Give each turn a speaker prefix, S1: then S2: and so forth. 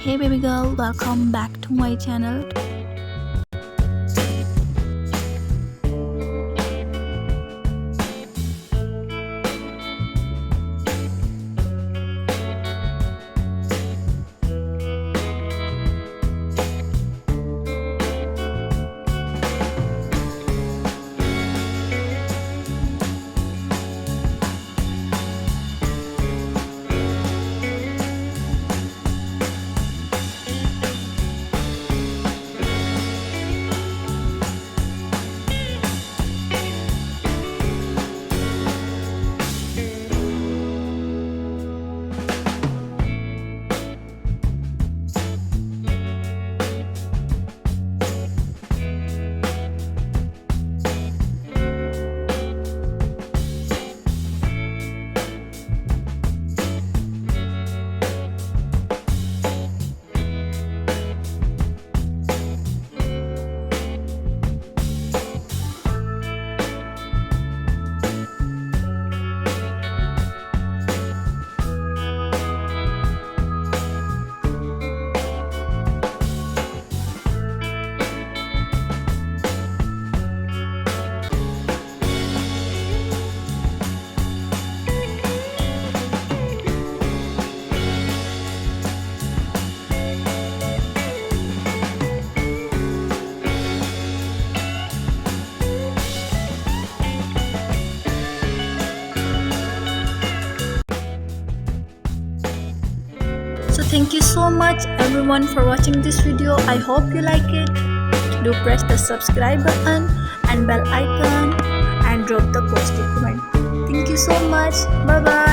S1: Hey baby girl, welcome back to my channel. So thank you so much everyone for watching this video. I hope you like it. Do press the subscribe button and bell icon and drop the positive comment. Thank you so much. Bye bye.